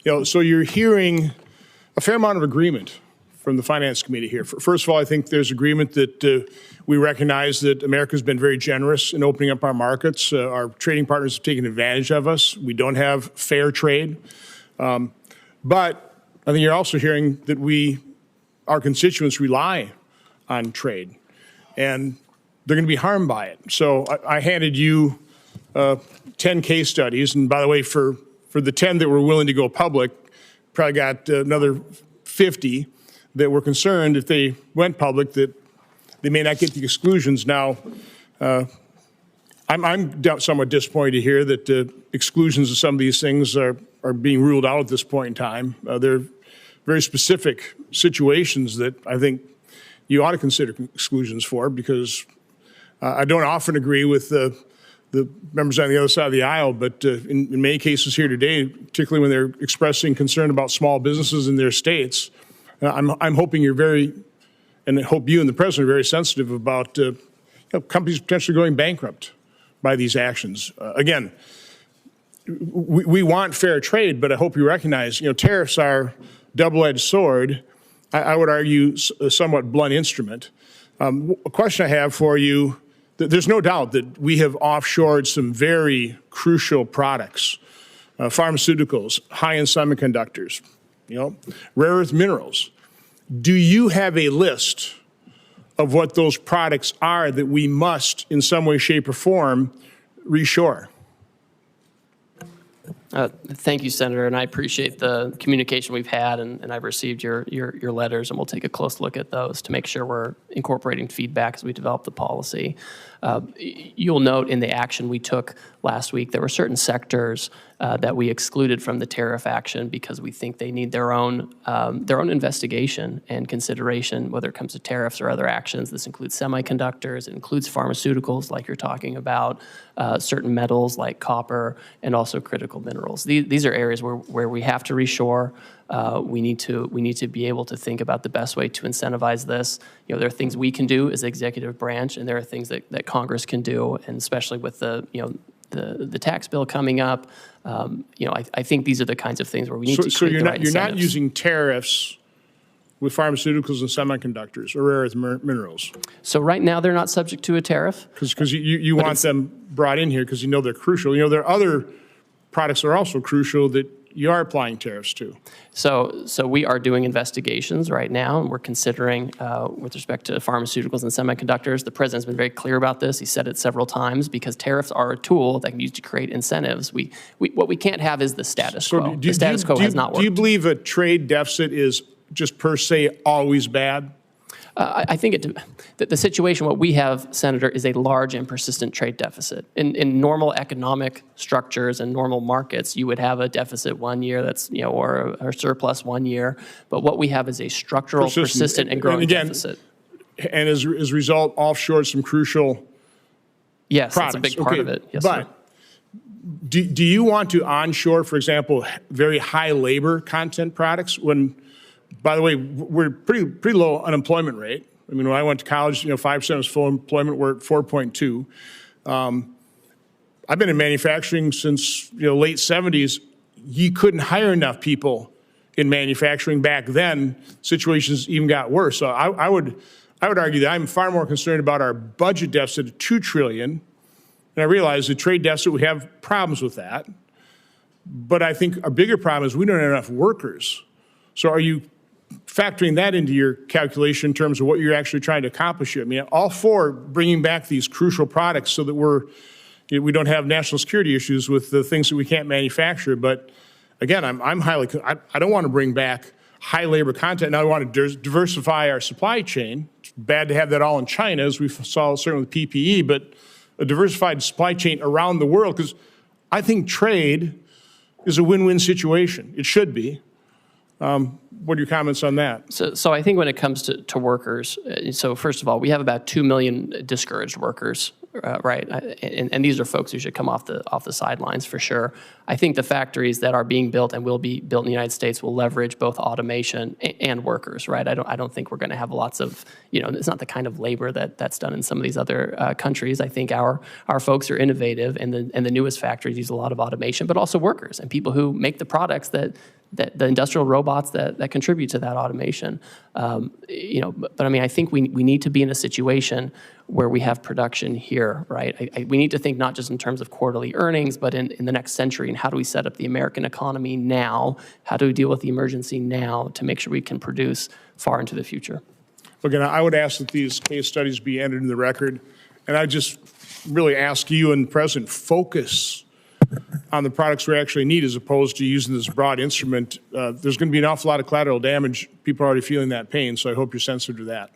So you're hearing a fair amount of agreement from the Finance Committee here. First of all, I think there's agreement that we recognize that America's been very generous in opening up our markets. Our trading partners have taken advantage of us. We don't have fair trade. But I think you're also hearing that our constituents rely on trade, and they're going to be harmed by it. So I handed you 10 case studies, and by the way, for the 10 that were willing to go public, probably got another 50 that were concerned if they went public that they may not get the exclusions. Now, I'm somewhat disappointed to hear that exclusions of some of these things are being ruled out at this point in time. They're very specific situations that I think you ought to consider exclusions for, because I don't often agree with the members on the other side of the aisle, but in many cases here today, particularly when they're expressing concern about small businesses in their states, I'm hoping and I hope you and the president are very sensitive about companies potentially going bankrupt by these actions. Again, we want fair trade, but I hope you recognize, tariffs are double-edged sword. I would argue a somewhat blunt instrument. A question I have for you: there's no doubt that we have offshored some very crucial products, pharmaceuticals, high-end semiconductors, rare earth minerals. Do you have a list of what those products are that we must, in some way, shape, or form, reshore? Thank you, Senator, and I appreciate the communication we've had, and I've received your letters, and we'll take a close look at those to make sure we're incorporating feedback as we develop the policy. You'll note in the action we took last week, there were certain sectors that we excluded from the tariff action because we think they need their own investigation and consideration, whether it comes to tariffs or other actions. This includes semiconductors, it includes pharmaceuticals, like you're talking about, certain metals like copper, and also critical minerals. These are areas where we have to reshore. We need to be able to think about the best way to incentivize this. There are things we can do as the executive branch, and there are things that Congress can do, and especially with the tax bill coming up, I think these are the kinds of things where we need to create the right incentives. So you're not using tariffs with pharmaceuticals and semiconductors or rare earth minerals? So right now they're not subject to a tariff. Because you want them brought in here because they're crucial. There are other products that are also crucial that you are applying tariffs to. So we are doing investigations right now, and we're considering, with respect to pharmaceuticals and semiconductors, the president's been very clear about this. He said it several times, because tariffs are a tool that can be used to create incentives. What we can't have is the status quo. The status quo has not worked. Do you believe a trade deficit is just per se always bad? I think the situation, what we have, Senator, is a large and persistent trade deficit. In normal economic structures and normal markets, you would have a deficit one year or a surplus one year. But what we have is a structural, persistent, and growing deficit. And as a result, offshore some crucial products. That's a big part of it. Yes, but do you want to onshore, for example, very high labor content products when, by the way, we're pretty low unemployment rate. I mean, when I went to college, 5% was full employment. We're at 4.2. I've been in manufacturing since late 70s. You couldn't hire enough people in manufacturing back then. Situations even got worse. So I would argue that I'm far more concerned about our budget deficit of $2 trillion. And I realize the trade deficit, we have problems with that. But I think our bigger problem is we don't have enough workers. So are you factoring that into your calculation in terms of what you're actually trying to accomplish here? I mean, all for bringing back these crucial products so that we don't have national security issues with the things that we can't manufacture. But again, I don't want to bring back high labor content. Now I want to diversify our supply chain. It's bad to have that all in China, as we saw certainly with PPE, but a diversified supply chain around the world, because I think trade is a win-win situation. It should be. What are your comments on that? So I think when it comes to workers, so first of all, we have about 2 million discouraged workers, right? And these are folks who should come off the sidelines for sure. I think the factories that are being built and will be built in the United States will leverage both automation and workers, right? I don't think we're going to have lots of, it's not the kind of labor that's done in some of these other countries. I think our folks are innovative, and the newest factories use a lot of automation, but also workers and people who make the products that that the industrial robots that contribute to that automation. But I mean, I think we need to be in a situation where we have production here, right? We need to think not just in terms of quarterly earnings, but in the next century, and how do we set up the American economy now? How do we deal with the emergency now to make sure we can produce far into the future? Again, I would ask that these case studies be entered in the record, and I just really ask you and the President, focus on the products we actually need as opposed to using this broad instrument. There's going to be an awful lot of collateral damage. People are already feeling that pain, so I hope you're sensitive to that.